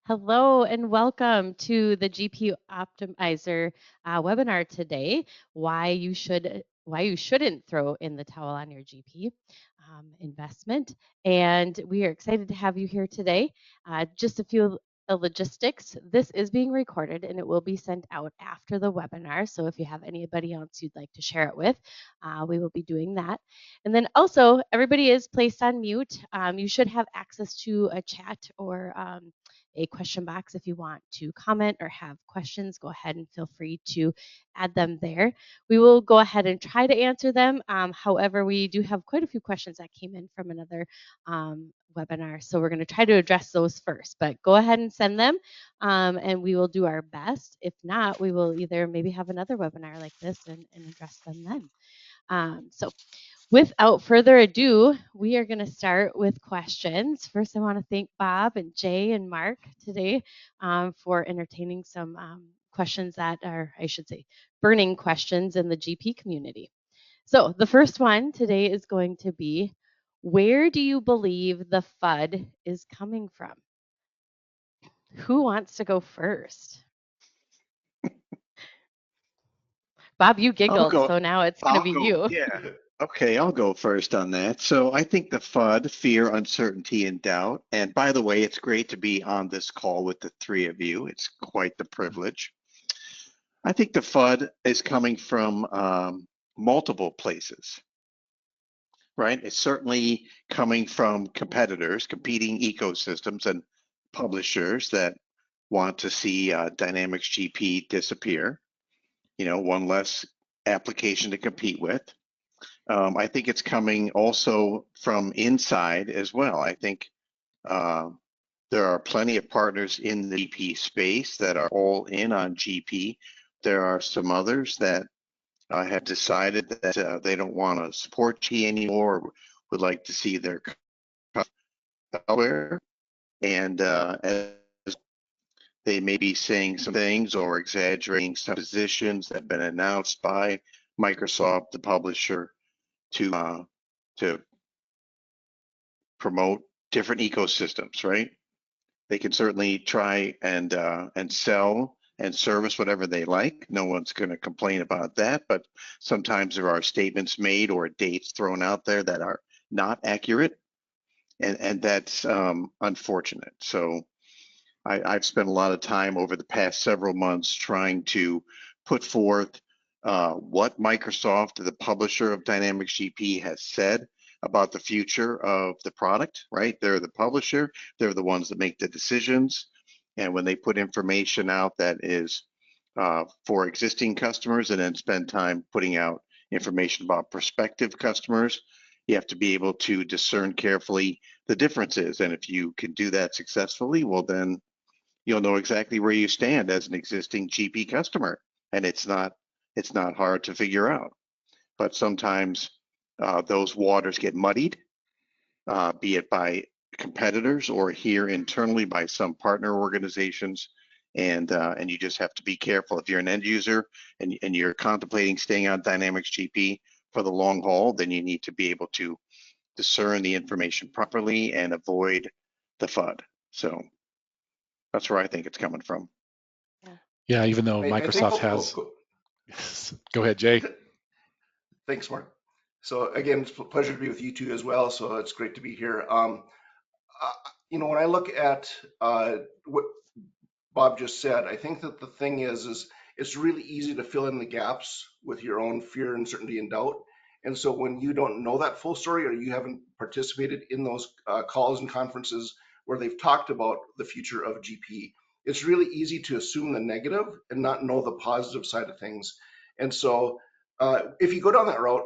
Hello and welcome to the GP Optimizer webinar today. Why you shouldn't throw in the towel on your GP investment. And we are excited to have you here today. Just a few logistics. This is being recorded and it will be sent out after the webinar. So if you have anybody else you'd like to share it with, we will be doing that. And then also, everybody is placed on mute. You should have access to a chat or a question box if you want to comment or have questions. Go ahead and feel free to add them there. We will go ahead and try to answer them. However, we do have quite a few questions that came in from another webinar, so we're going to try to address those first. But go ahead and send them, and we will do our best. If not, we will either maybe have another webinar like this and address them then. So without further ado, we are going to start with questions. First, I want to thank Bob and Jay and Mark today for entertaining some questions that are, I should say, burning questions in the GP community. So the first one today is going to be, where do you believe the FUD is coming from? Who wants to go first? Bob, you giggled, so now it's going to be you. Yeah. Okay, I'll go first on that. So I think the FUD, fear, uncertainty, and doubt. And by the way, it's great to be on this call with the three of you. It's quite the privilege. I think the FUD is coming from multiple places, right? It's certainly coming from competitors, competing ecosystems, and publishers that want to see Dynamics GP disappear. One less application to compete with. I think it's coming also from inside as well. I think there are plenty of partners in the GP space that are all in on GP. There are some others that have decided that they don't want to support GP anymore, or would like to see their software, and as they may be saying some things or exaggerating some positions that have been announced by Microsoft, the publisher, to promote different ecosystems, right? They can certainly try and sell and service whatever they like. No one's going to complain about that, but sometimes there are statements made or dates thrown out there that are not accurate, and that's unfortunate. So I've spent a lot of time over the past several months trying to put forth what Microsoft, the publisher of Dynamics GP, has said about the future of the product, right? They're the publisher, they're the ones that make the decisions. And when they put information out that is for existing customers and then spend time putting out information about prospective customers, you have to be able to discern carefully the differences. And if you can do that successfully, well, then you'll know exactly where you stand as an existing GP customer. And it's not hard to figure out. But sometimes those waters get muddied, be it by competitors or here internally by some partner organizations. And you just have to be careful. If you're an end user and you're contemplating staying on Dynamics GP for the long haul, then you need to be able to discern the information properly and avoid the FUD. So that's where I think it's coming from. Yeah, even though Microsoft has... Go ahead, Jay. Thanks, Mark. So again, it's a pleasure to be with you two as well. So it's great to be here. When I look at what Bob just said, I think that the thing is it's really easy to fill in the gaps with your own fear, uncertainty, and doubt. And so when you don't know that full story or you haven't participated in those calls and conferences where they've talked about the future of GP, it's really easy to assume the negative and not know the positive side of things. And so if you go down that route,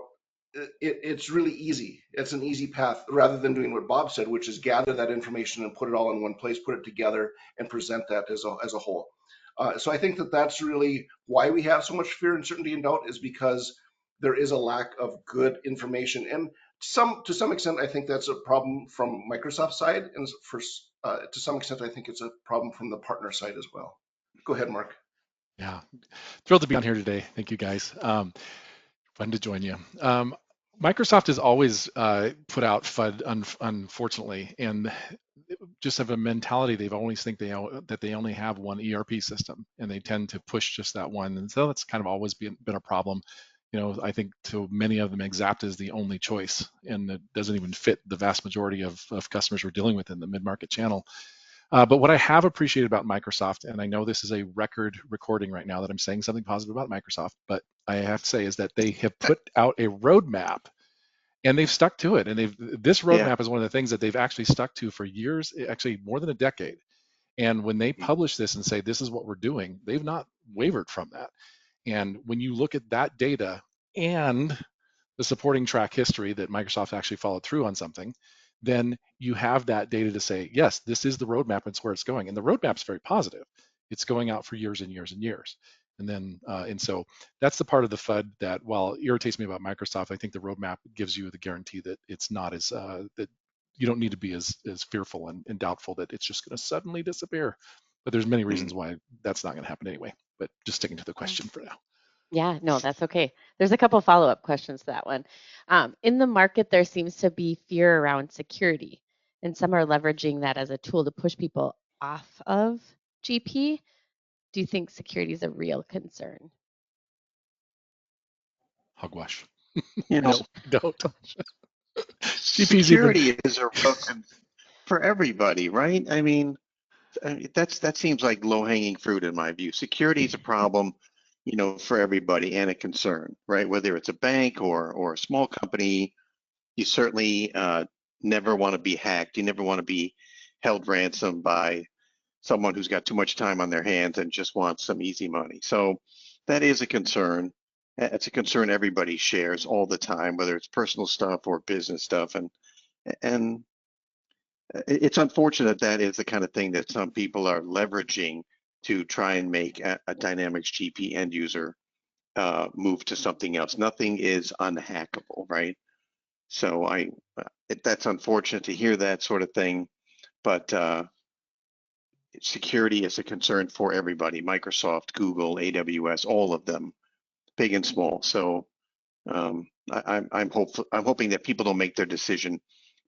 it's really easy. It's an easy path rather than doing what Bob said, which is gather that information and put it all in one place, put it together and present that as a whole. So I think that that's really why we have so much fear, uncertainty, and doubt, is because there is a lack of good information. And to some extent, I think that's a problem from Microsoft's side. And to some extent, I think it's a problem from the partner side as well. Go ahead, Mark. Yeah, thrilled to be on here today. Thank you, guys. Fun to join you. Microsoft has always put out FUD, unfortunately, and just have a mentality. They've always think that they only have one ERP system, and they tend to push just that one. And so that's kind of always been a problem. I think to many of them, Xapta is the only choice, and it doesn't even fit the vast majority of customers we're dealing with in the mid-market channel. But what I have appreciated about Microsoft, and I know this is a record recording right now that I'm saying something positive about Microsoft, but I have to say is that they have put out a roadmap and they've stuck to it. And this Yeah. roadmap is one of the things that they've actually stuck to for years, actually more than a decade. And when they publish this and say, this is what we're doing, they've not wavered from that. And when you look at that data and the supporting track history that Microsoft actually followed through on something, then you have that data to say, yes, this is the roadmap, it's where it's going. And the roadmap's very positive. It's going out for years and years and years. And so that's the part of the FUD that, while it irritates me about Microsoft, I think the roadmap gives you the guarantee that it's not as, that you don't need to be as fearful and doubtful that it's just going to suddenly disappear. But there's many reasons why that's not going to happen anyway. But just sticking to the question for now. Yeah, no, that's okay. There's a couple follow-up questions to that one. In the market, there seems to be fear around security, and some are leveraging that as a tool to push people off of GP. Do you think security is a real concern? Hogwash. You know, No, don't. GP's even. security is a real for everybody, right? I mean, that seems like low-hanging fruit in my view. Security is a problem, for everybody and a concern, right? Whether it's a bank or a small company, you certainly never want to be hacked. You never want to be held ransom by someone who's got too much time on their hands and just wants some easy money. So that is a concern. It's a concern everybody shares all the time, whether it's personal stuff or business stuff. And it's unfortunate that is the kind of thing that some people are leveraging to try and make a Dynamics GP end user move to something else. Nothing is unhackable, right? So that's unfortunate to hear that sort of thing, but security is a concern for everybody: Microsoft, Google, AWS, all of them, big and small. So I'm hoping that people don't make their decision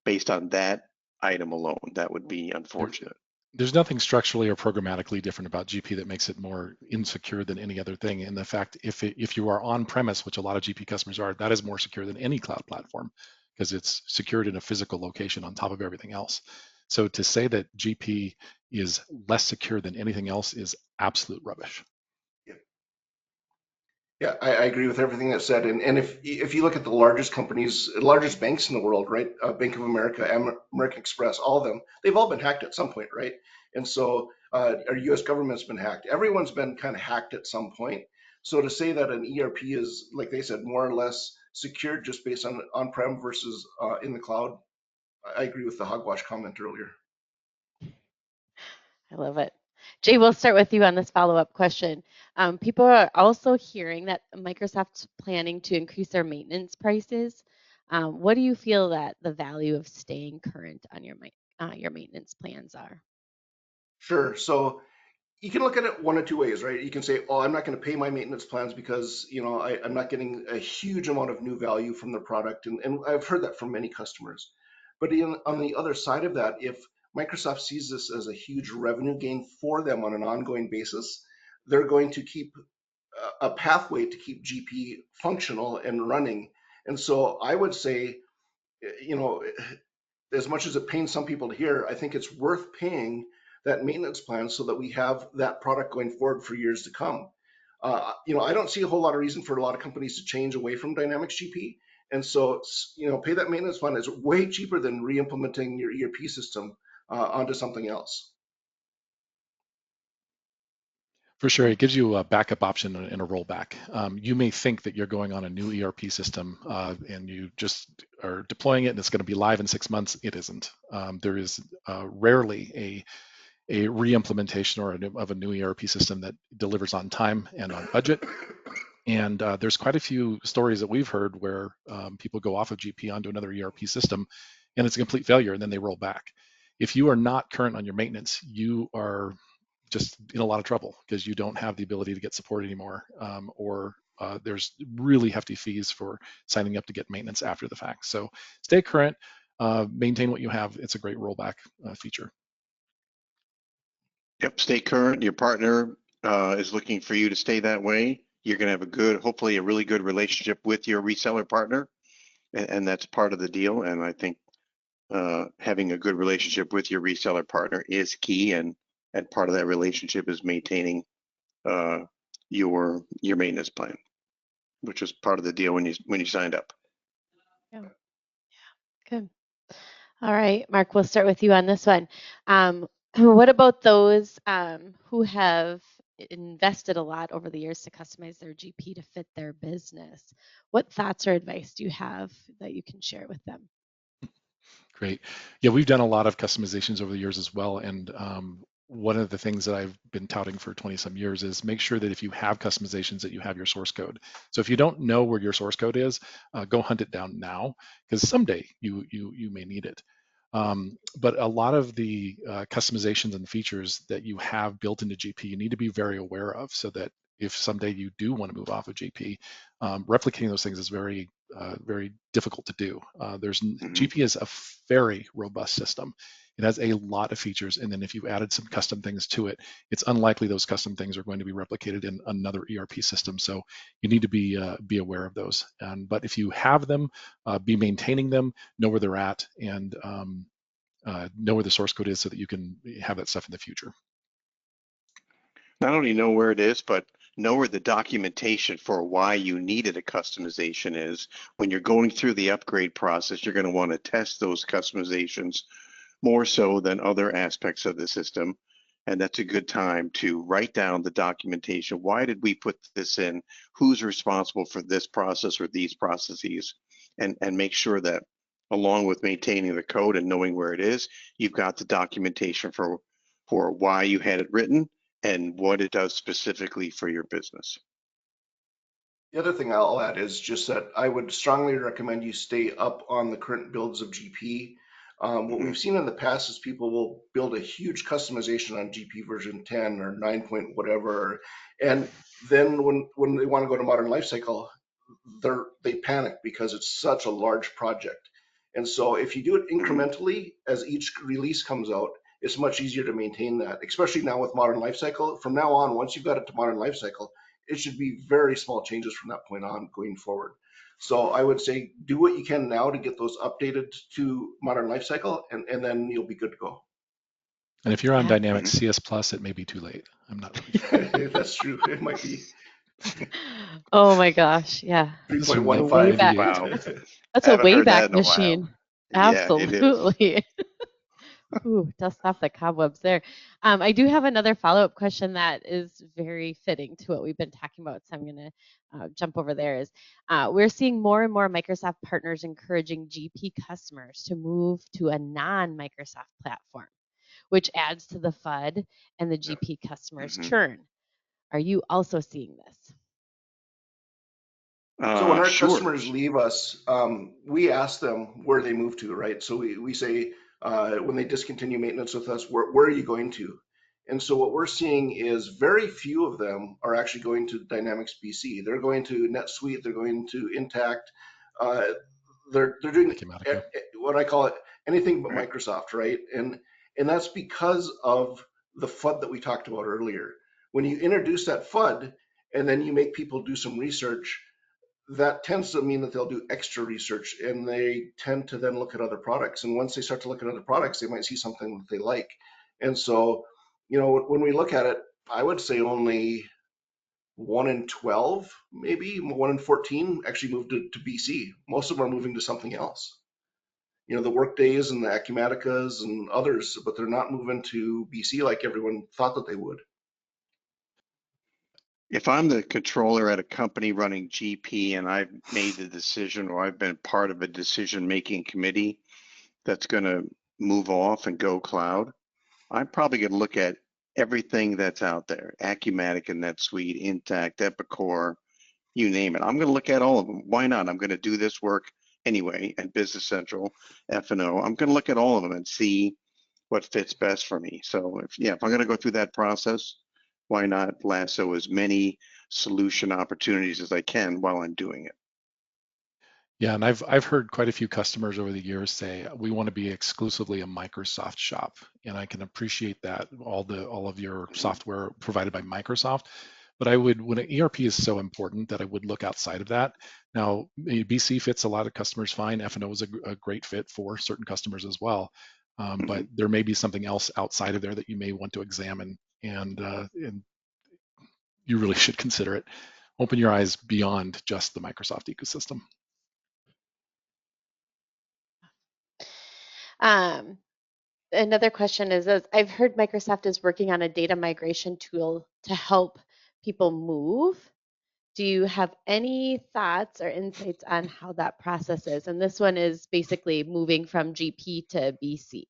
based on that item alone. That would be unfortunate. There's nothing structurally or programmatically different about GP that makes it more insecure than any other thing. And the fact, if you are on premise, which a lot of GP customers are, that is more secure than any cloud platform because it's secured in a physical location on top of everything else. So to say that GP is less secure than anything else is absolute rubbish. Yeah, I agree with everything that's said. And if you look at the largest companies, largest banks in the world, right? Bank of America, American Express, all of them, they've all been hacked at some point, right? And so our US government's been hacked. Everyone's been kind of hacked at some point. So to say that an ERP is, like they said, more or less secured just based on on-prem versus in the cloud, I agree with the hogwash comment earlier. I love it. Jay, we'll start with you on this follow-up question. People are also hearing that Microsoft's planning to increase their maintenance prices. What do you feel that the value of staying current on your maintenance plans are? Sure. So you can look at it one of two ways, right? You can say, oh, I'm not going to pay my maintenance plans because, I'm not getting a huge amount of new value from the product. And I've heard that from many customers. But on the other side of that, if Microsoft sees this as a huge revenue gain for them on an ongoing basis, they're going to keep a pathway to keep GP functional and running. And so I would say, you know, as much as it pains some people to hear, I think it's worth paying that maintenance plan so that we have that product going forward for years to come. I don't see a whole lot of reason for a lot of companies to change away from Dynamics GP. And so, pay that maintenance fund is way cheaper than re-implementing your ERP system onto something else. For sure, it gives you a backup option and a rollback. You may think that you're going on a new ERP system and you just are deploying it and it's going to be live in 6 months. It isn't. There is rarely a re-implementation of a new ERP system that delivers on time and on budget. And there's quite a few stories that we've heard where people go off of GP onto another ERP system and it's a complete failure and then they roll back. If you are not current on your maintenance, you are just in a lot of trouble because you don't have the ability to get support anymore, or there's really hefty fees for signing up to get maintenance after the fact. So stay current, maintain what you have. It's a great rollback feature. Yep, stay current. Your partner is looking for you to stay that way. You're going to have a good, hopefully a really good relationship with your reseller partner, and that's part of the deal. And I think having a good relationship with your reseller partner is key, and part of that relationship is maintaining your maintenance plan, which is part of the deal when you signed up. Yeah. Good. All right, Mark, we'll start with you on this one. What about those who have invested a lot over the years to customize their GP to fit their business? What thoughts or advice do you have that you can share with them? Great. Yeah, we've done a lot of customizations over the years as well. And one of the things that I've been touting for 20 some years is make sure that if you have customizations that you have your source code. So if you don't know where your source code is, go hunt it down now, because someday you may need it. But a lot of the customizations and features that you have built into GP, you need to be very aware of, so that if someday you do want to move off of GP, replicating those things is very difficult to do. GP is a very robust system. It has a lot of features, and then if you added some custom things to it, it's unlikely those custom things are going to be replicated in another ERP system. So you need to be aware of those. But if you have them, be maintaining them, know where they're at, and know where the source code is, so that you can have that stuff in the future. Not only know where it is, but know where the documentation for why you needed a customization is. When you're going through the upgrade process, you're going to want to test those customizations more so than other aspects of the system. And that's a good time to write down the documentation. Why did we put this in? Who's responsible for this process or these processes? And make sure that along with maintaining the code and knowing where it is, you've got the documentation for why you had it written and what it does specifically for your business. The other thing I'll add is just that I would strongly recommend you stay up on the current builds of GP. What we've seen in the past is people will build a huge customization on GP version 10 or 9 point whatever, and then when they want to go to modern lifecycle, they panic because it's such a large project. And so if you do it incrementally as each release comes out, it's much easier to maintain that, especially now with modern lifecycle. From now on, once you've got it to modern lifecycle, it should be very small changes from that point on going forward. So I would say do what you can now to get those updated to modern lifecycle, and then you'll be good to go. And if you're on Yeah. Dynamics CS Plus, it may be too late. I'm not really sure. That's true. It might be Oh my gosh, yeah. This is from The like 3.15. way back. 98. Wow. That's a Haven't heard that wayback in a while. machine. Yeah, it is. Absolutely. Ooh, dust off the cobwebs there. I do have another follow-up question that is very fitting to what we've been talking about, so I'm going to jump over there. Is we're seeing more and more Microsoft partners encouraging GP customers to move to a non-Microsoft platform, which adds to the FUD and the GP customers' churn. Are you also seeing this? So when our Sure. customers leave us, we ask them where they move to, right? So we say, when they discontinue maintenance with us, where are you going to? And so what we're seeing is very few of them are actually going to Dynamics BC. They're going to NetSuite, they're going to Intact. They're doing Acumatica. what I call it anything but Right. Microsoft, right? And that's because of the FUD that we talked about earlier. When you introduce that FUD and then you make people do some research, that tends to mean that they'll do extra research, and they tend to then look at other products. And once they start to look at other products, they might see something that they like. And so, when we look at it, I would say only 1 in 12, maybe 1 in 14 actually moved to BC. Most of them are moving to something else. The Workdays and the Acumaticas and others, but they're not moving to BC like everyone thought that they would. If I'm the controller at a company running GP and I've made the decision or I've been part of a decision-making committee that's going to move off and go cloud, I'm probably going to look at everything that's out there, Acumatica, NetSuite, Intact, Epicor, you name it. I'm going to look at all of them. Why not? I'm going to do this work anyway, and Business Central, F&O. I'm going to look at all of them and see what fits best for me. So if I'm going to go through that process, why not lasso as many solution opportunities as I can while I'm doing it? Yeah, and I've heard quite a few customers over the years say we want to be exclusively a Microsoft shop, and I can appreciate that all of your Mhm. software provided by Microsoft. But I would, when an ERP is so important, that I would look outside of that. Now, BC fits a lot of customers fine. F&O is a great fit for certain customers as well. But Mhm. there may be something else outside of there that you may want to examine, and you really should consider it. Open your eyes beyond just the Microsoft ecosystem. Um, Another question is I've heard Microsoft is working on a data migration tool to help people move. Do you have any thoughts or insights on how that process is? And this one is basically moving from GP to BC.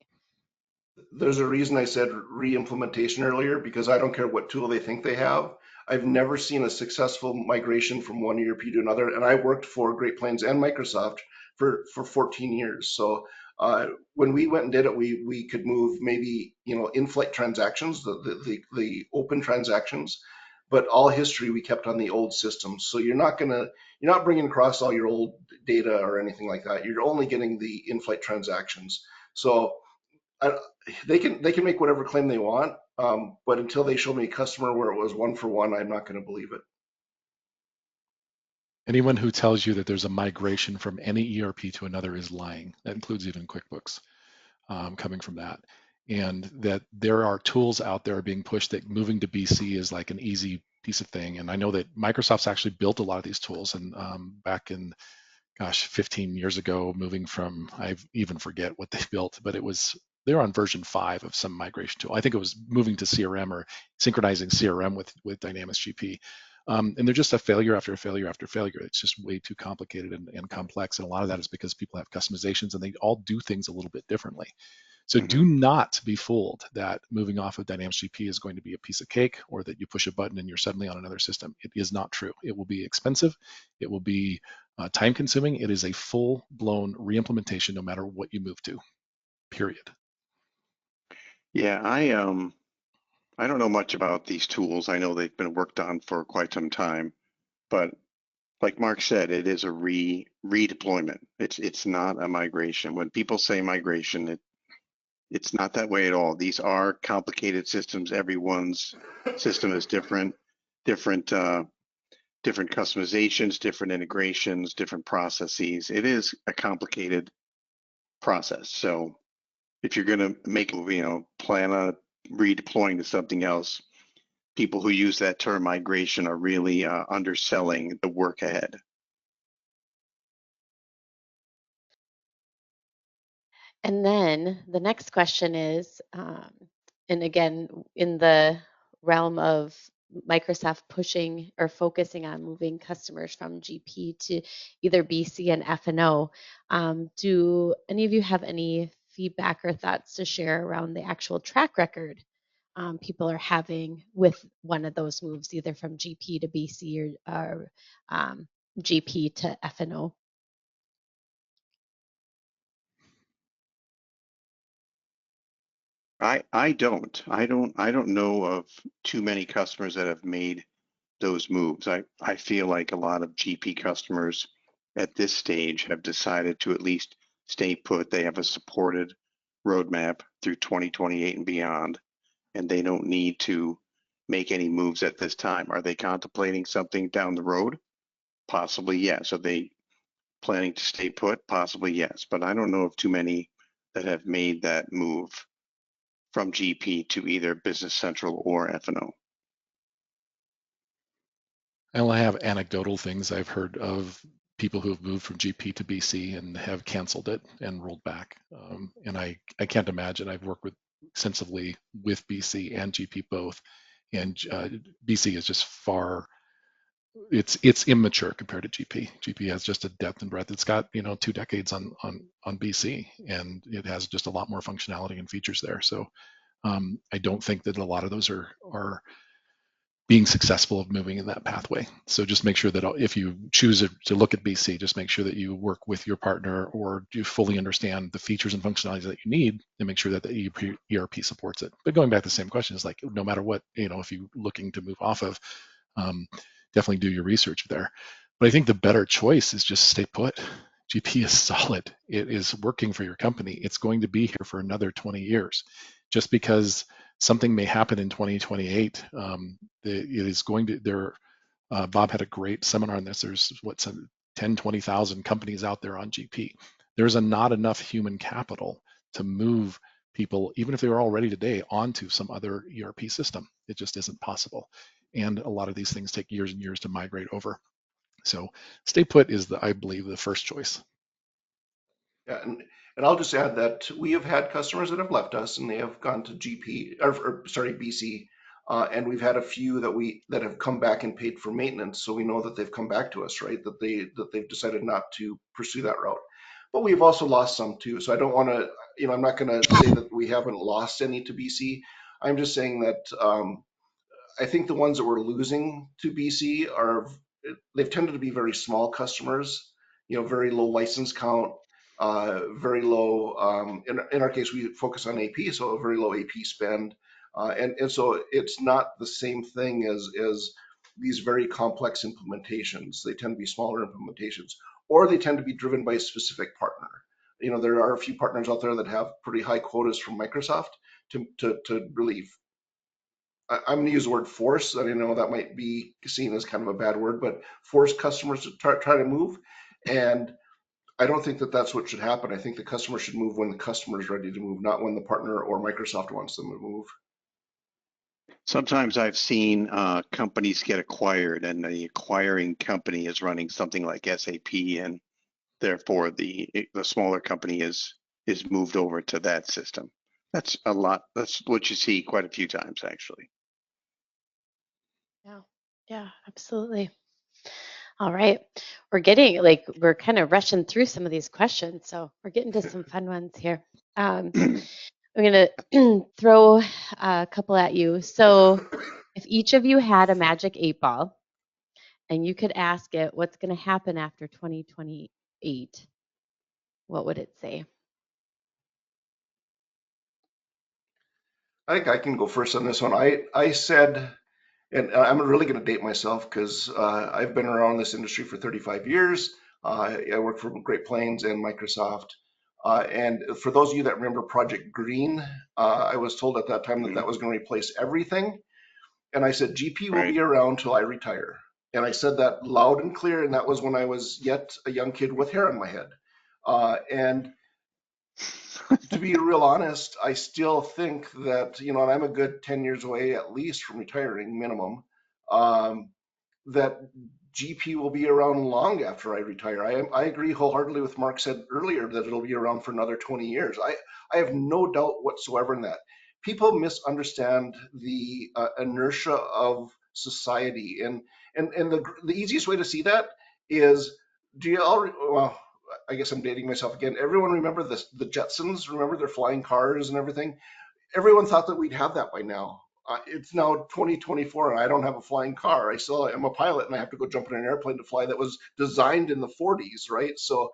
There's a reason I said re-implementation earlier, because I don't care what tool they think they have. I've never seen a successful migration from one ERP to another, and I worked for Great Plains and Microsoft for 14 years. So when we went and did it, we could move maybe in-flight transactions, the open transactions, but all history we kept on the old systems. So you're not bringing across all your old data or anything like that. You're only getting the in-flight transactions. So I, they can make whatever claim they want, but until they show me a customer where it was one for one, I'm not going to believe it. Anyone who tells you that there's a migration from any ERP to another is lying. That includes even QuickBooks, coming from that. And that there are tools out there being pushed that moving to BC is like an easy piece of thing. And I know that Microsoft's actually built a lot of these tools. And back in, gosh, 15 years ago, moving from, I even forget what they built, but they were on version 5 of some migration tool. I think it was moving to CRM or synchronizing CRM with Dynamics GP. And they're just a failure after failure after failure. It's just way too complicated and complex. And a lot of that is because people have customizations and they all do things a little bit differently. So do Mhm. not be fooled that moving off of Dynamics GP is going to be a piece of cake, or that you push a button and you're suddenly on another system. It is not true. It will be expensive. It will be time consuming. It is a full blown re-implementation no matter what you move to, period. Yeah, I don't know much about these tools. I know they've been worked on for quite some time, but like Mark said, it is a redeployment. It's not a migration. When people say migration, it's not that way at all. These are complicated systems. Everyone's system is different, different different customizations, different integrations, different processes. It is a complicated process. So if you're going to make a move, plan on redeploying to something else, people who use that term migration are really underselling the work ahead. And then the next question is, and again, in the realm of Microsoft pushing or focusing on moving customers from GP to either BC and F&O, do any of you have any feedback or thoughts to share around the actual track record people are having with one of those moves, either from GP to BC or GP to F&O? I don't know of too many customers that have made those moves. I feel like a lot of GP customers at this stage have decided to at least stay put. They have a supported roadmap through 2028 and beyond, and they don't need to make any moves at this time. Are they contemplating something down the road? Possibly yes. Are they planning to stay put? Possibly yes. But I don't know of too many that have made that move from GP to either Business Central or F&O. I only have anecdotal things I've heard of people who have moved from GP to BC and have canceled it and rolled back. And I can't imagine. I've worked extensively with BC and GP both, and BC is just far. It's immature compared to GP. GP has just a depth and breadth. It's got 2 decades on BC, and it has just a lot more functionality and features there. So I don't think that a lot of those are being successful of moving in that pathway. So just make sure that if you choose to look at BC, just make sure that you work with your partner or you fully understand the features and functionalities that you need and make sure that the ERP supports it. But going back to the same question is like, no matter what, if you're looking to move off of, um, definitely do your research there. But I think the better choice is just stay put. GP is solid. It is working for your company. It's going to be here for another 20 years. Just because something may happen in 2028, it is going to, Bob had a great seminar on this. There's 10, 20,000 companies out there on GP. There's not enough human capital to move people, even if they were already today, onto some other ERP system. It just isn't possible. And a lot of these things take years and years to migrate over. So stay put is, I believe, the first choice. Yeah, and I'll just add that we have had customers that have left us and they have gone to GP, or sorry, BC, and we've had a few that have come back and paid for maintenance, so we know that they've come back to us, right? That they've decided not to pursue that route. But we've also lost some too. So I don't want to, I'm not going to say that we haven't lost any to BC. I'm just saying that I think the ones that we're losing to BC they've tended to be very small customers, very low license count, very low, in our case, we focus on AP, so a very low AP spend. And so it's not the same thing as these very complex implementations. They tend to be smaller implementations, or they tend to be driven by a specific partner. There are a few partners out there that have pretty high quotas from Microsoft to really, I'm going to use the word force. I know that might be seen as kind of a bad word, but force customers to try to move. And I don't think that that's what should happen. I think the customer should move when the customer is ready to move, not when the partner or Microsoft wants them to move. Sometimes I've seen companies get acquired, and the acquiring company is running something like SAP, and therefore the smaller company is moved over to that system. That's a lot. That's what you see quite a few times, actually. Yeah, absolutely. All right. We're kind of rushing through some of these questions, so we're getting to some fun ones here. I'm going to throw a couple at you. So if each of you had a magic 8-ball and you could ask it what's going to happen after 2028, what would it say? I think I can go first on this one. I said, and I'm really going to date myself because I've been around this industry for 35 years. I worked for Great Plains and Microsoft. And for those of you that remember Project Green, I was told at that time that was going to replace everything. And I said, GP will be around till I retire. And I said that loud and clear. And that was when I was yet a young kid with hair on my head. And to be real honest, I still think that, and I'm a good 10 years away at least from retiring minimum, that GP will be around long after I retire. I agree wholeheartedly with Mark said earlier that it'll be around for another 20 years. I have no doubt whatsoever in that. People misunderstand the inertia of society, and the easiest way to see that is, do you all, well, I guess I'm dating myself again. Everyone remember the Jetsons? Remember their flying cars and everything? Everyone thought that we'd have that by now. It's now 2024 and I don't have a flying car. I still am a pilot and I have to go jump in an airplane to fly that was designed in the 40s, right? So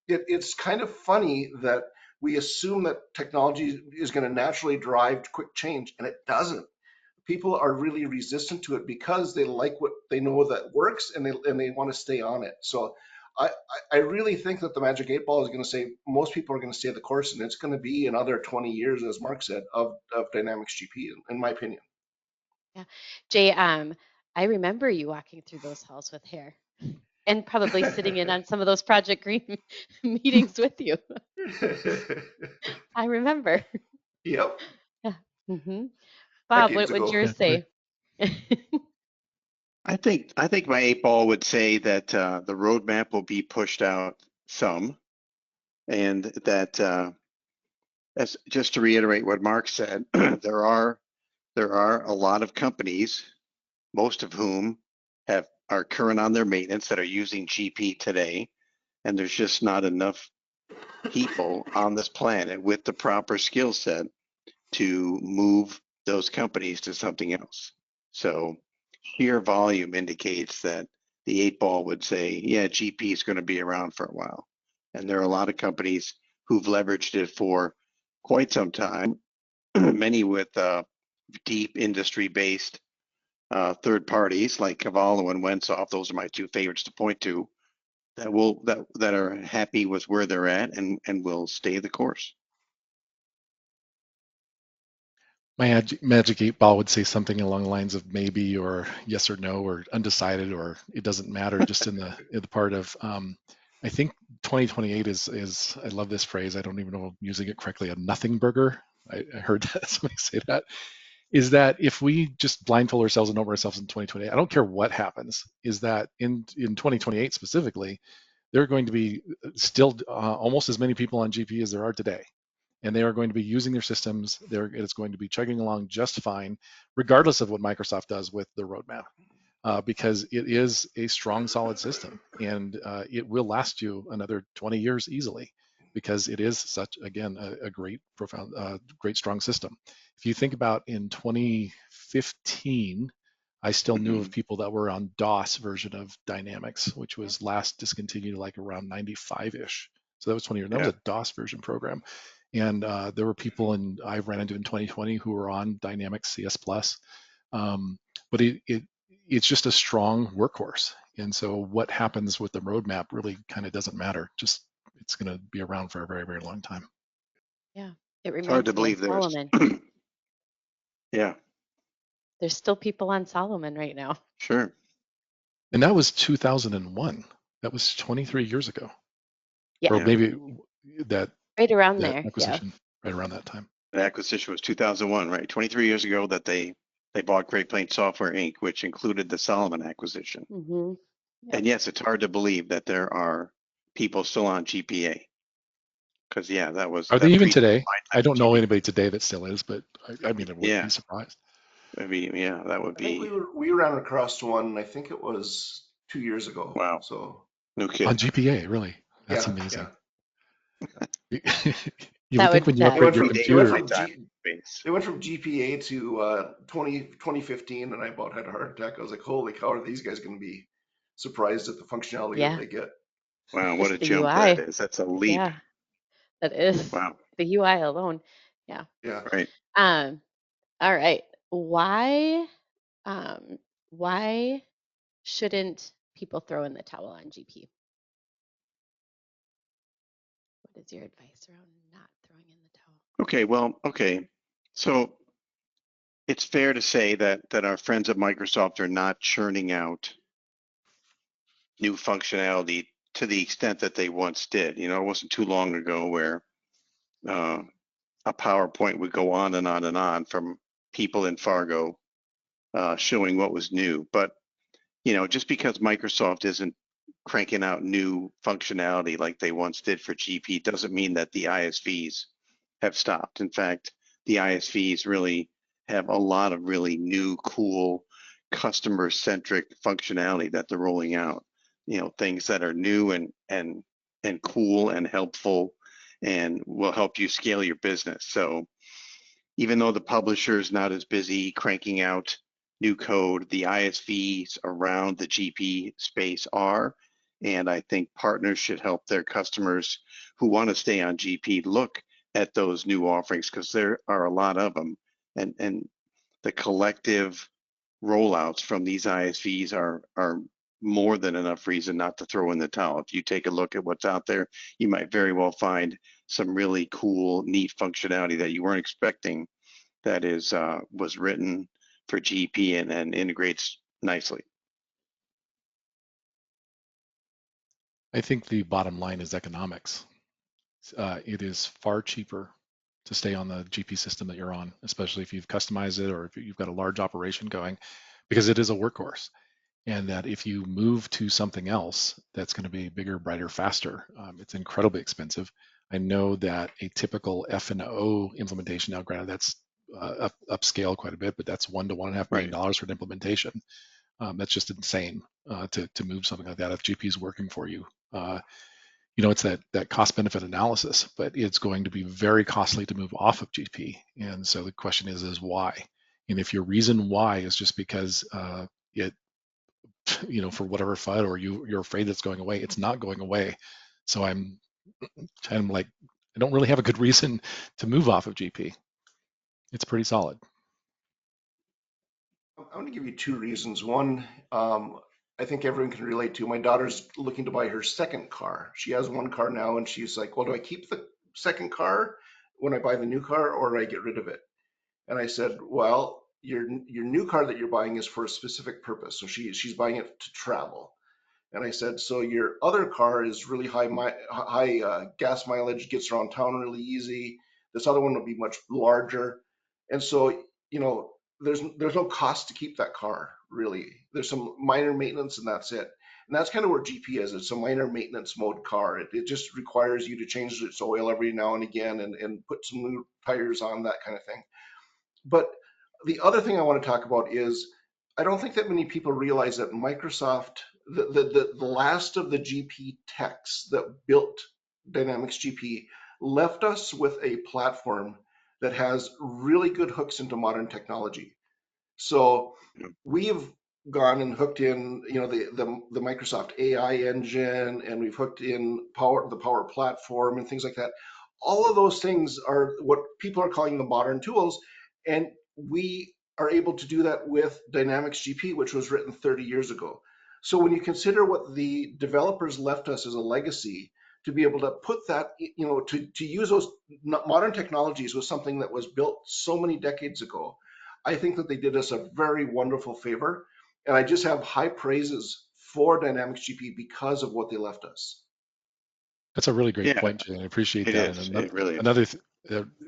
it's kind of funny that we assume that technology is going to naturally drive quick change, and it doesn't. People are really resistant to it because they like what they know that works, and they want to stay on it. So I really think that the magic 8-ball is going to say most people are going to stay the course, and it's going to be another 20 years, as Mark said, of Dynamics GP, in my opinion. Yeah, Jay, I remember you walking through those halls with hair, and probably sitting in on some of those Project Green meetings with you. I remember. Yep. Yeah. Mm-hmm. Bob, what would yours say? I think my 8-ball would say that the roadmap will be pushed out some, and that as just to reiterate what Mark said, there are a lot of companies, most of whom are current on their maintenance, that are using GP today, and there's just not enough people on this planet with the proper skill set to move those companies to something else. So sheer volume indicates that the 8-ball would say, yeah, GP is going to be around for a while. And there are a lot of companies who've leveraged it for quite some time, many with deep industry-based third parties like Cavallo and Wensoft. Those are my two favorites to point to, that are happy with where they're at and will stay the course. My magic 8 ball would say something along the lines of maybe or yes or no or undecided or it doesn't matter. Just in the part of I think 2028 is I love this phrase. I don't even know if I'm using it correctly. A nothing burger. I heard that, somebody say that. Is that if we just blindfold ourselves and over ourselves in 2028, I don't care what happens. Is that in 2028 specifically, there are going to be still almost as many people on GP as there are today, and they are going to be using their systems. It's going to be chugging along just fine, regardless of what Microsoft does with their roadmap, because it is a strong, solid system, and it will last you another 20 years easily, because it is such, again, a great, profound, great, strong system. If you think about in 2015, I still knew of people that were on DOS version of Dynamics, which was last discontinued like around 95-ish. So that was 20 years. That was a DOS version program. And there were people I ran into in 2020 who were on Dynamics CS Plus. But it's just a strong workhorse. And so what happens with the roadmap really kind of doesn't matter. Just it's going to be around for a very, very long time. Yeah, it It's hard reminds to me of believe there's Solomon. yeah, There's still people on Solomon right now. sure. And that was 2001. That was 23 years ago. Yeah. Or maybe that Right around there. acquisition right around that time. The acquisition was 2001, right? 23 years ago that they bought Great Plains Software Inc., which included the Solomon acquisition. Mm-hmm. Yep. And yes, it's hard to believe that there are people still on GPA. Because that was. Are that they even predated today? my time I don't at know GP. anybody today that still is, but I mean, I wouldn't Yeah, be surprised. maybe. Yeah, that would I think be. we ran across one. I think it was 2 years ago. Wow. So No On kidding. GPA, really? That's yeah, amazing. yeah. You That would think would when you that They upgrade went your from computer, they went from GPA to 2015, and I about had a heart attack. I was like, holy cow, are these guys going to be surprised at the functionality that yeah. they get? Wow, what Just a the jump that UI. is. That's a leap. Yeah, that is Wow. the UI alone. Yeah. Yeah. Right. All right. Um why shouldn't people throw in the towel on GP? What is your advice around not throwing in the towel? Okay. So it's fair to say that our friends at Microsoft are not churning out new functionality to the extent that they once did. It wasn't too long ago where a PowerPoint would go on and on and on from people in Fargo showing what was new. But just because Microsoft isn't cranking out new functionality like they once did for GP doesn't mean that the ISVs have stopped. In fact, the ISVs really have a lot of really new, cool, customer-centric functionality that they're rolling out. Things that are new and cool and helpful and will help you scale your business. So even though the publisher is not as busy cranking out new code, the ISVs around the GP space are. And I think partners should help their customers who want to stay on GP look at those new offerings, because there are a lot of them. And the collective rollouts from these ISVs are more than enough reason not to throw in the towel. If you take a look at what's out there, you might very well find some really cool, neat functionality that you weren't expecting that was written for GP and integrates nicely. I think the bottom line is economics. It is far cheaper to stay on the GP system that you're on, especially if you've customized it or if you've got a large operation going, because it is a workhorse. And that if you move to something else that's going to be bigger, brighter, faster, it's incredibly expensive. I know that a typical F&O implementation, now granted that's upscale quite a bit, but that's $1 to $1.5 million for an implementation. That's just insane to move something like that if GP is working for you. It's that cost benefit analysis, but it's going to be very costly to move off of GP. And so the question is why? And if your reason why is just because it for whatever FUD or you're afraid it's going away, it's not going away. So I'm kind of like, I don't really have a good reason to move off of GP. It's pretty solid. I'm going to give you two reasons. One, I think everyone can relate to. My daughter's looking to buy her second car. She has one car now, and she's like, well, do I keep the second car when I buy the new car, or do I get rid of it? And I said, well, your new car that you're buying is for a specific purpose. So she's buying it to travel. And I said, so your other car is really high gas mileage, gets around town really easy. This other one will be much larger. And so, there's no cost to keep that car, really. There's some minor maintenance and that's it. And that's kind of where GP is. It's a minor maintenance mode car. It just requires you to change its oil every now and again and put some new tires on, that kind of thing. But the other thing I want to talk about is I don't think that many people realize that Microsoft, the last of the GP techs that built Dynamics GP, left us with a platform that has really good hooks into modern technology. So we've gone and hooked in, the Microsoft AI engine, and we've hooked in the Power Platform and things like that. All of those things are what people are calling the modern tools, and we are able to do that with Dynamics GP, which was written 30 years ago. So when you consider what the developers left us as a legacy, to be able to put that, to use those modern technologies with something that was built so many decades ago, I think that they did us a very wonderful favor. And I just have high praises for Dynamics GP because of what they left us. That's a really great Yeah, point, Jay. I appreciate it that. is. And It really is.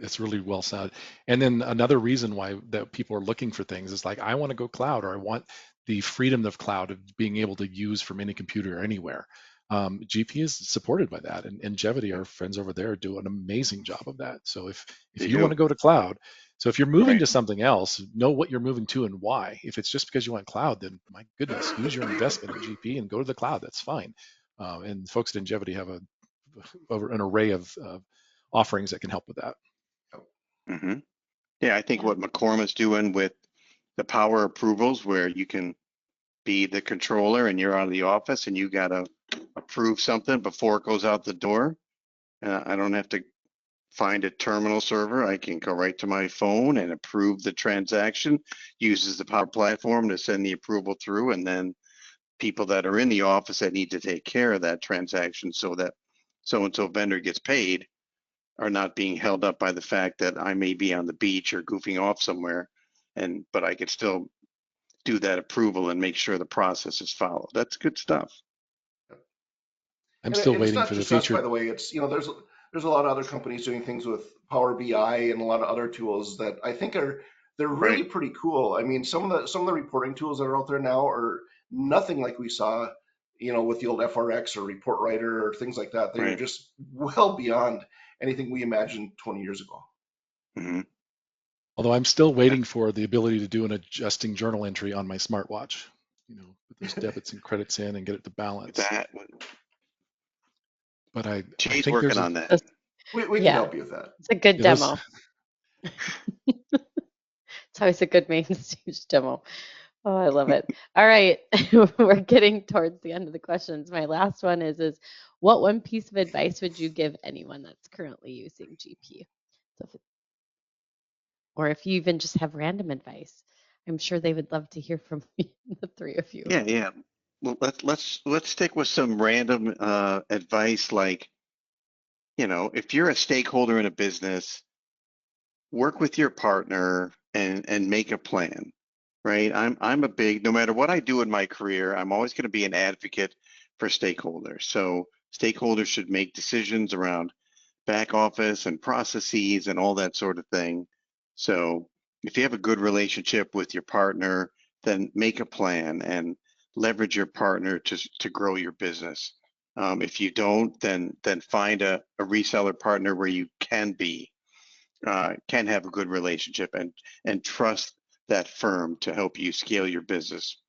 it's really well said. And then another reason why that people are looking for things is like, I want to go cloud, or I want the freedom of cloud of being able to use from any computer anywhere. GP is supported by that, and Ingevity, our friends over there, do an amazing job of that. So if They you want do. to go to cloud, so if you're moving Right. to something else, know what you're moving to and why. If it's just because you want cloud, then my goodness, use your investment in GP and go to the cloud. That's fine. And folks at Ingevity have an array of offerings that can help with that. hmm Yeah, I think Yeah. what McCormick's doing with the power approvals, where you can be the controller and you're out of the office and you got to approve something before it goes out the door. I don't have to find a terminal server. I can go right to my phone and approve the transaction, uses the Power Platform to send the approval through, and then people that are in the office that need to take care of that transaction so that so-and-so vendor gets paid are not being held up by the fact that I may be on the beach or goofing off somewhere, but I could still do that approval and make sure the process is followed. That's good stuff. I'm And still it's waiting not for the just us, by feature. the way. It's, there's a lot of other companies doing things with Power BI and a lot of other tools that I think they're Right. really pretty cool. I mean, some of the reporting tools that are out there now are nothing like we saw, with the old FRX or Report Writer or things like that. They are Right. just well beyond anything we imagined 20 years ago. Mm-hmm. Although I'm still waiting for the ability to do an adjusting journal entry on my smartwatch. Put those debits and credits in and get it to balance. That But I Jay's think working there's a on that. We can Yeah, help you with that. it's a good yeah, those demo. It's always a good main stage demo. Oh, I love it. All right. We're getting towards the end of the questions. My last one is what one piece of advice would you give anyone that's currently using GP? So or if you even just have random advice, I'm sure they would love to hear from the three of you. Yeah, yeah. Well, let's stick with some random advice, like, if you're a stakeholder in a business, work with your partner and make a plan, right? I'm a big, no matter what I do in my career, I'm always going to be an advocate for stakeholders. So stakeholders should make decisions around back office and processes and all that sort of thing. So if you have a good relationship with your partner, then make a plan and leverage your partner to grow your business. If you don't, then find a reseller partner where you can have a good relationship and trust that firm to help you scale your business.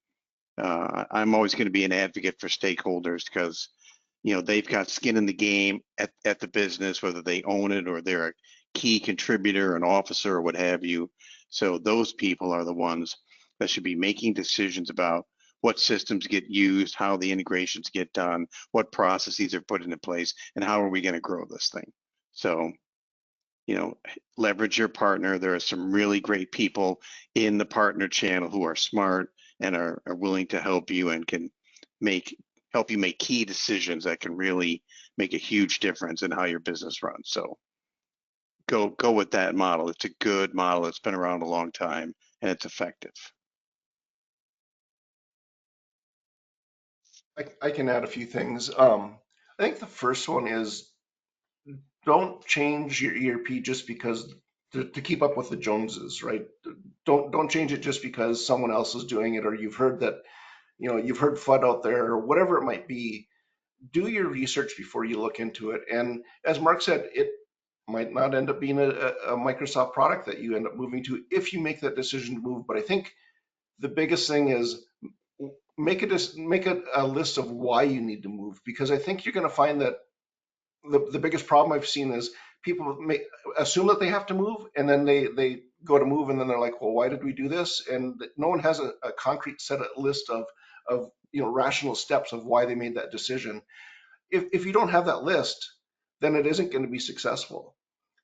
I'm always going to be an advocate for stakeholders because they've got skin in the game at the business, whether they own it or they're a key contributor, an officer, or what have you. So those people are the ones that should be making decisions about what systems get used, how the integrations get done, what processes are put into place, and how are we going to grow this thing. So leverage your partner. There are some really great people in the partner channel who are smart and are willing to help you and can help you make key decisions that can really make a huge difference in how your business runs. So go with that model. It's a good model. It's been around a long time and it's effective. I can add a few things. I think the first one is don't change your ERP just because to keep up with the Joneses, right? Don't change it just because someone else is doing it, or you've heard that, you've heard FUD out there, or whatever it might be. Do your research before you look into it. And as Mark said, it might not end up being a Microsoft product that you end up moving to if you make that decision to move. But I think the biggest thing is make a list of why you need to move, because I think you're going to find that the biggest problem I've seen is people assume that they have to move, and then they go to move, and then they're like, well, why did we do this? And no one has a concrete list of rational steps of why they made that decision. If you don't have that list, then it isn't going to be successful.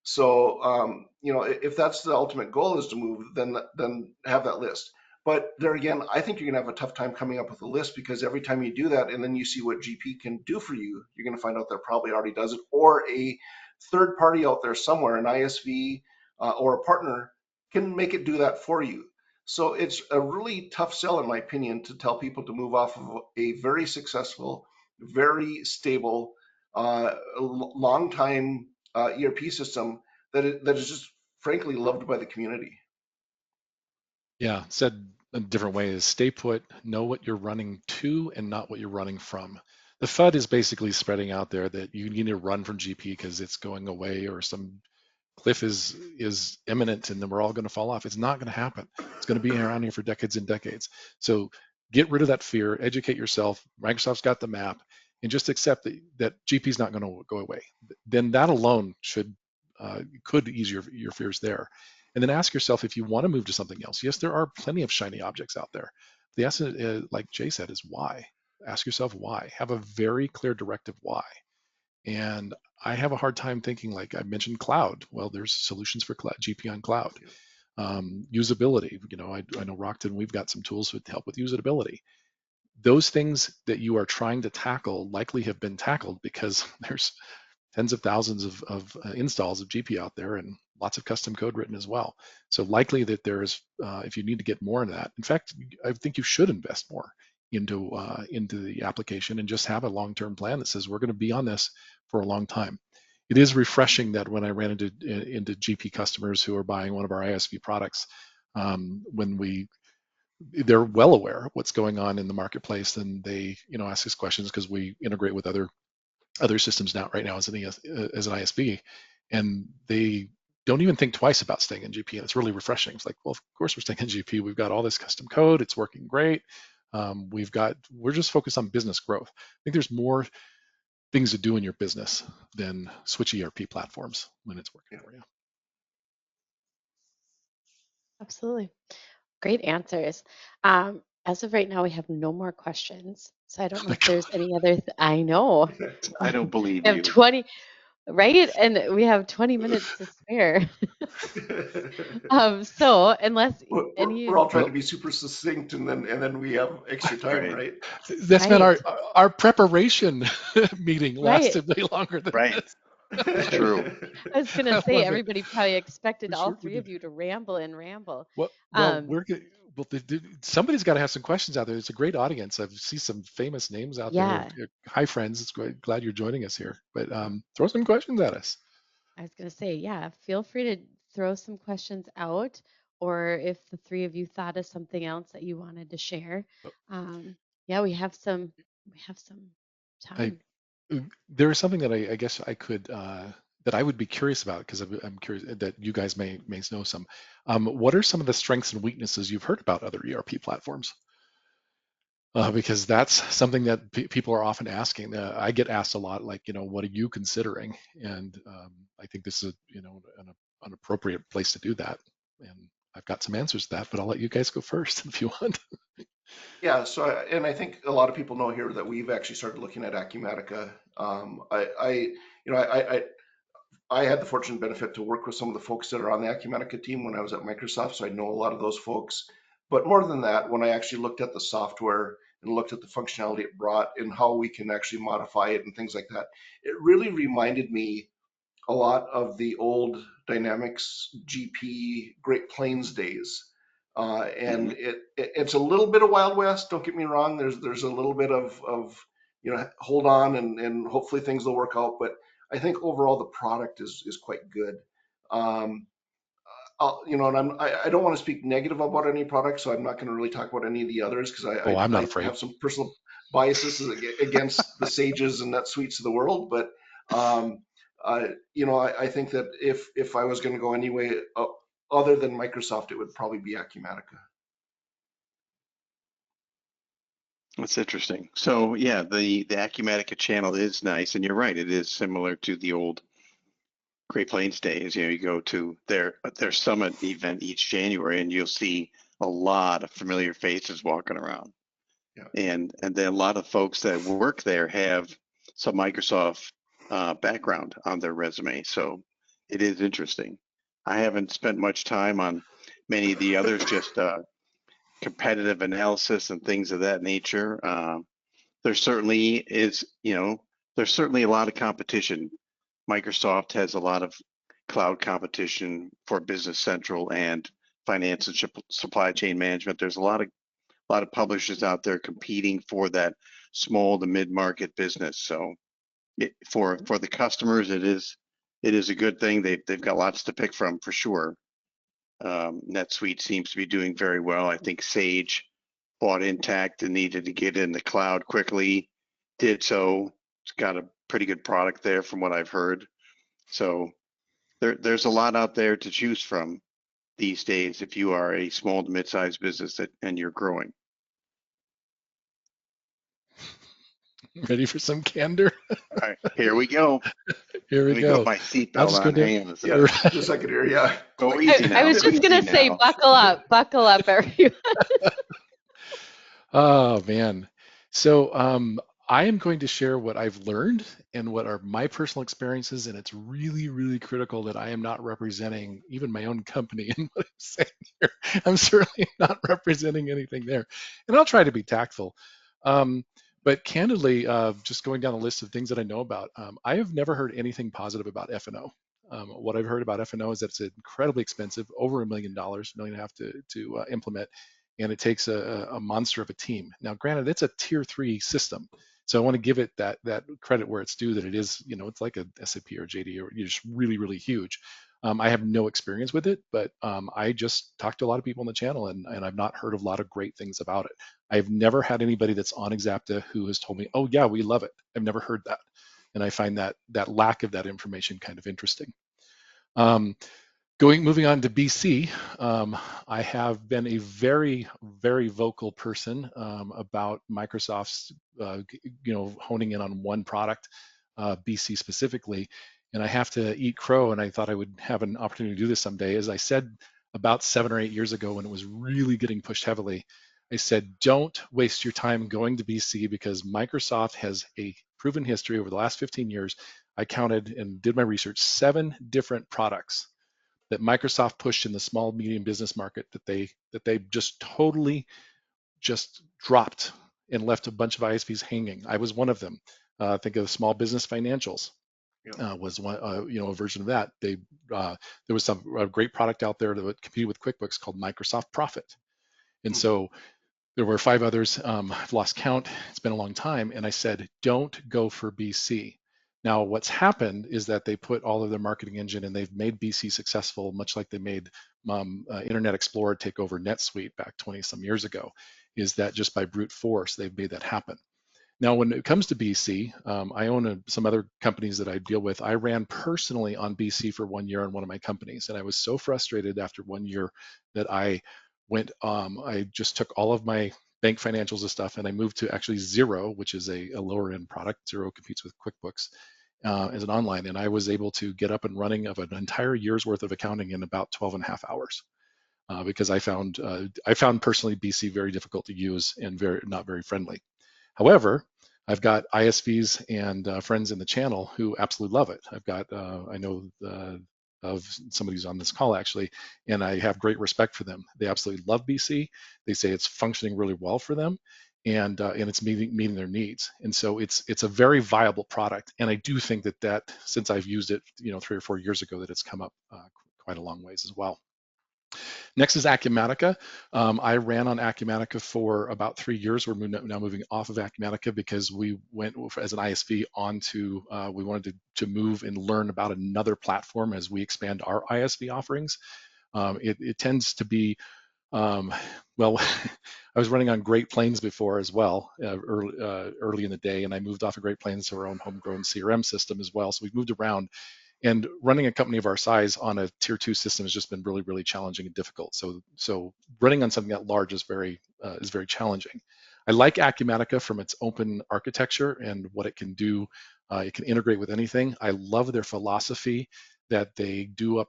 So if that's the ultimate goal is to move, then have that list. But there again, I think you're gonna have a tough time coming up with a list, because every time you do that and then you see what GP can do for you, you're gonna find out that probably already does it, or a third party out there somewhere, an ISV or a partner, can make it do that for you. So it's a really tough sell, in my opinion, to tell people to move off of a very successful, very stable, long time ERP system that is just frankly loved by the community. Yeah, said a different way is stay put, know what you're running to and not what you're running from. The FUD is basically spreading out there that you need to run from GP because it's going away, or some cliff is imminent and then we're all going to fall off. It's not going to happen. It's going to be around here for decades and decades. So get rid of that fear, educate yourself. Microsoft's got the map, and just accept that GP is not going to go away. Then that alone could ease your fears there. And then ask yourself if you want to move to something else. Yes, there are plenty of shiny objects out there. The essence, like Jay said, is why. Ask yourself why. Have a very clear directive why. And I have a hard time thinking, like I mentioned, cloud. Well, there's solutions for cloud, GP on cloud. Usability. I know Rockton, we've got some tools to help with usability. Those things that you are trying to tackle likely have been tackled because there's tens of thousands of installs of GP out there, and lots of custom code written as well. So likely that there's, if you need to get more into that, in fact, I think you should invest more into the application and just have a long-term plan that says we're going to be on this for a long time. It is refreshing that when I ran into GP customers who are buying one of our ISV products, they're well aware of what's going on in the marketplace, and they ask us questions because we integrate with other systems now right now as an ISV, and they don't even think twice about staying in GP, and it's really refreshing. It's like, well, of course we're staying in GP. We've got all this custom code. It's working great. We're just focused on business growth. I think there's more things to do in your business than switch ERP platforms when it's working for you. Absolutely. Great answers. As of right now, we have no more questions. So I don't know if there's any other. I know. I don't believe We have you. 20, right? And we have 20 minutes to spare. So unless we're all trying to be super succinct, and then we have extra time, right? That's been our preparation meeting lasted way longer than this. It's true. I was gonna say everybody probably expected all three of you to ramble and ramble. Well, somebody's got to have some questions out there. It's a great audience. I see some famous names out there. Hi, friends. It's great. Glad you're joining us here. But throw some questions at us. I was gonna say, feel free to throw some questions out, or if the three of you thought of something else that you wanted to share. We have some time. There is something that I guess I could that I would be curious about, because I'm curious that you guys may know some. What are some of the strengths and weaknesses you've heard about other ERP platforms? Because that's something that people are often asking. I get asked a lot, like, what are you considering? And I think this is an appropriate place to do that. And I've got some answers to that, but I'll let you guys go first if you want. Yeah, so and I think a lot of people know here that we've actually started looking at Acumatica. I had the fortunate benefit to work with some of the folks that are on the Acumatica team when I was at Microsoft, so I know a lot of those folks. But more than that, when I actually looked at the software and looked at the functionality it brought and how we can actually modify it and things like that. It really reminded me a lot of the old Dynamics GP Great Plains days. And it's a little bit of Wild West. Don't get me wrong. There's a little bit of hold on and hopefully things will work out. But I think overall the product is quite good. Um, and I don't want to speak negative about any product, so I'm not going to really talk about any of the others because Oh, I'm not I afraid. have some personal biases against the Sages and NetSuites of the world. But um, I think that if I was going to go anyway other than Microsoft, it would probably be Acumatica. That's interesting. So yeah, the Acumatica channel is nice, and you're right, it is similar to the old Great Plains days. You go to their summit event each January, and you'll see a lot of familiar faces walking around. Yeah. And then a lot of folks that work there have some Microsoft background on their resume, so it is interesting. I haven't spent much time on many of the others, just competitive analysis and things of that nature. There certainly is, there's certainly a lot of competition. Microsoft has a lot of cloud competition for Business Central and finance and supply chain management. There's a lot of publishers out there competing for that small to mid-market business. So for the customers, it is a good thing. They've got lots to pick from for sure. NetSuite seems to be doing very well. I think Sage bought Intact and needed to get in the cloud quickly, did so. It's got a pretty good product there from what I've heard. So there's a lot out there to choose from these days if you are a small to mid-sized business and you're growing. Ready for some candor? All right, here we go. Here we Let me put go. my I'm seatbelt just on. going to. Hang on a Yeah, second. just a second here. Yeah. Go easy now. I was Go just going easy to say, now. buckle up, everyone. Oh man. So I am going to share what I've learned and what are my personal experiences, and it's really, really critical that I am not representing even my own company in what I'm saying here. I'm certainly not representing anything there, and I'll try to be tactful. But candidly, just going down the list of things that I know about, I have never heard anything positive about F&O. What I've heard about F&O is that it's incredibly expensive, over $1 million, $1.5 million to implement, and it takes a monster of a team. Now, granted, it's a tier 3 system, so I want to give it that credit where it's due. That it is, it's like a SAP or JD, or just really, really huge. I have no experience with it, but I just talked to a lot of people on the channel, and I've not heard a lot of great things about it. I've never had anybody that's on Exapta who has told me, "Oh yeah, we love it." I've never heard that, and I find that lack of that information kind of interesting. Moving on to BC, I have been a very, very vocal person about Microsoft's, honing in on one product, BC specifically, and I have to eat crow. And I thought I would have an opportunity to do this someday. As I said about 7 or 8 years ago, when it was really getting pushed heavily, I said, "Don't waste your time going to BC because Microsoft has a proven history over the last 15 years." I counted and did my research, 7 different products that Microsoft pushed in the small medium business market that they just totally just dropped and left a bunch of ISVs hanging. I was one of them. Think of small business financials. Was one, a version of that. There was a great product out there that would compete with QuickBooks called Microsoft Profit, and so there were 5 others. I've lost count. It's been a long time, and I said, don't go for BC. Now, what's happened is that they put all of their marketing engine and they've made BC successful, much like they made Internet Explorer take over NetSuite back 20 some years ago. Is that just by brute force they've made that happen? Now, when it comes to BC, I own some other companies that I deal with. I ran personally on BC for 1 year on one of my companies, and I was so frustrated after 1 year that I just took all of my bank financials and stuff, and I moved to actually Xero, which is a lower end product. Xero competes with QuickBooks as an online, and I was able to get up and running of an entire year's worth of accounting in about 12 and a half hours. Because I found personally BC very difficult to use and not very friendly. However, I've got ISVs and friends in the channel who absolutely love it. I've got, I know of somebody who's on this call actually, and I have great respect for them. They absolutely love BC. They say it's functioning really well for them. and it's meeting their needs. And so it's a very viable product. And I do think that since I've used it, 3 or 4 years ago, that it's come up quite a long ways as well. Next is Acumatica. I ran on Acumatica for about 3 years. We're now moving off of Acumatica because we went as an ISV onto, we wanted to move and learn about another platform as we expand our ISV offerings. It tends to be, well, I was running on Great Plains before as well, early in the day, and I moved off of Great Plains to our own homegrown CRM system as well. So we've moved around. And running a company of our size on a tier 2 system has just been really, really challenging and difficult. So running on something that large is very challenging. I like Acumatica from its open architecture and what it can do. It can integrate with anything. I love their philosophy that they do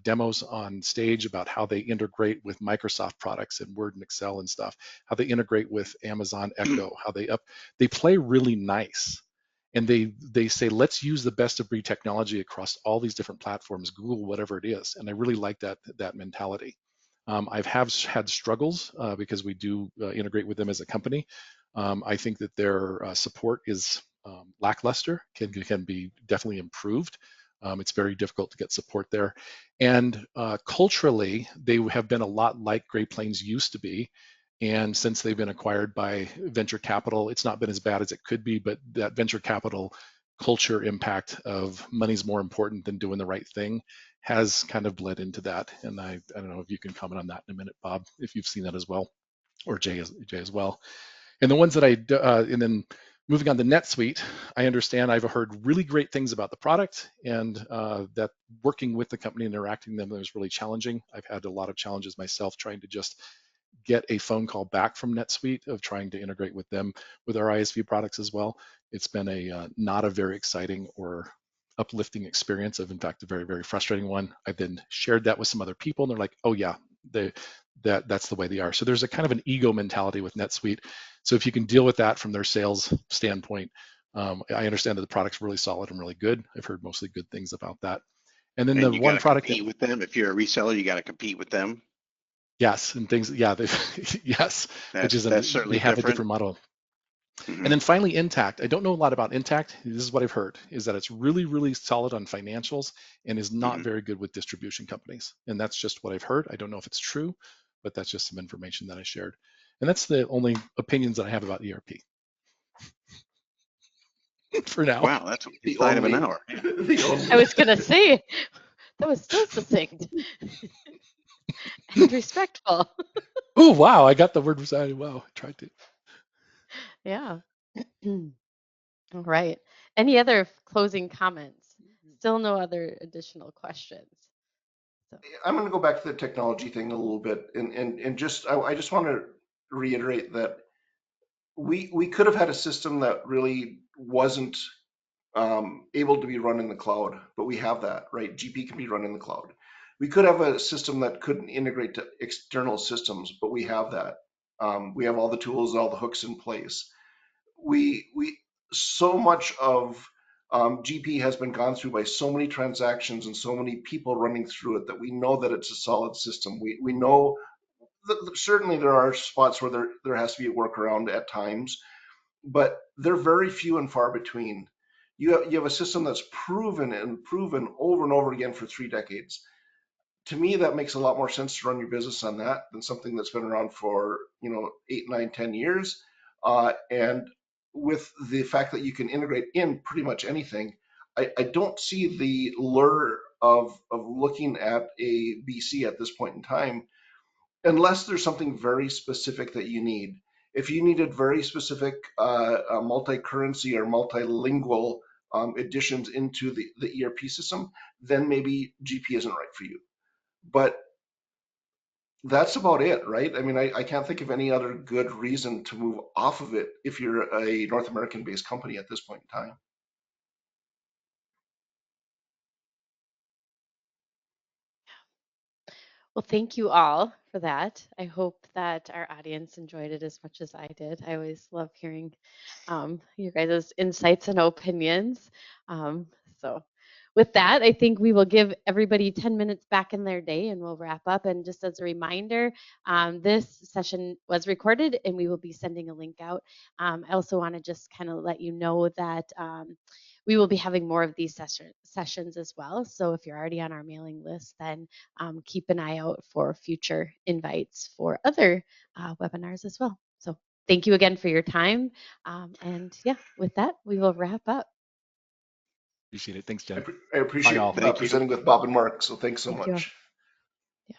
demos on stage about how they integrate with Microsoft products and Word and Excel and stuff, how they integrate with Amazon Echo, how they play really nice. And they say, let's use the best of breed technology across all these different platforms, Google, whatever it is. And I really like that mentality. I've had struggles because we do integrate with them as a company. I think that their support is lackluster, can be definitely improved. It's very difficult to get support there. And culturally, they have been a lot like Great Plains used to be. And since they've been acquired by venture capital, it's not been as bad as it could be, but that venture capital culture impact of money's more important than doing the right thing has kind of bled into that. And I don't know if you can comment on that in a minute, Bob, if you've seen that as well, or Jay as well. And the ones that and then moving on to NetSuite, I understand I've heard really great things about the product, and that working with the company and interacting with them was really challenging. I've had a lot of challenges myself trying to just get a phone call back from NetSuite of trying to integrate with them with our ISV products as well. It's been a not a very exciting or uplifting experience, in fact, a very, very frustrating one. I've then shared that with some other people, and they're like, oh yeah, that's the way they are. So there's a kind of an ego mentality with NetSuite. So if you can deal with that from their sales standpoint, I understand that the product's really solid and really good. I've heard mostly good things about that. And then And the you got one to product compete with them. If you're a reseller, you got to compete with them. yes, and things, yeah, yes, which is That's they certainly have a different. different model. Mm-hmm. And then finally, Intact. I don't know a lot about Intact. This is what I've heard, is that it's really, really solid on financials and is not Mm-hmm. very good with distribution companies. And that's just what I've heard. I don't know if it's true, but that's just some information that I shared. And that's the only opinions that I have about ERP for now. Wow, that's The inside of an only, hour. the only. I was gonna say that was so succinct and respectful. Oh, wow. I got the word recited. Wow. I tried to. Yeah. All right. Any other closing comments? Still no other additional questions. So, I'm going to go back to the technology thing a little bit, and just I just want to reiterate that we could have had a system that really wasn't able to be run in the cloud, but we have that, right? GP can be run in the cloud. We could have a system that couldn't integrate to external systems, but we have that. We have all the tools, all the hooks in place. We so much of GP has been gone through by so many transactions and so many people running through it that we know that it's a solid system. We know that certainly there are spots where there has to be a workaround at times, but they're very few and far between. You have a system that's proven and proven over and over again for 3 decades. To me, that makes a lot more sense to run your business on that than something that's been around for 8, 9, 10 years. And with the fact that you can integrate in pretty much anything, I don't see the lure of looking at a BC at this point in time, unless there's something very specific that you need. If you needed very specific multi-currency or multilingual additions into the ERP system, then maybe GP isn't right for you. But that's about it, right? I mean, I can't think of any other good reason to move off of it if you're a North American-based company at this point in time. well, thank you all for that. I hope that our audience enjoyed it as much as I did. I always love hearing you guys' insights and opinions. So with that, I think we will give everybody 10 minutes back in their day and we'll wrap up. And just as a reminder, this session was recorded and we will be sending a link out. I also want to just kind of let you know that we will be having more of these sessions as well. So if you're already on our mailing list, then keep an eye out for future invites for other webinars as well. So thank you again for your time. And yeah, with that, we will wrap up. Appreciate it. Thanks, Jen. I appreciate all. Thank you. presenting with Bob and Mark. So thanks so Thank you all. much. Yeah.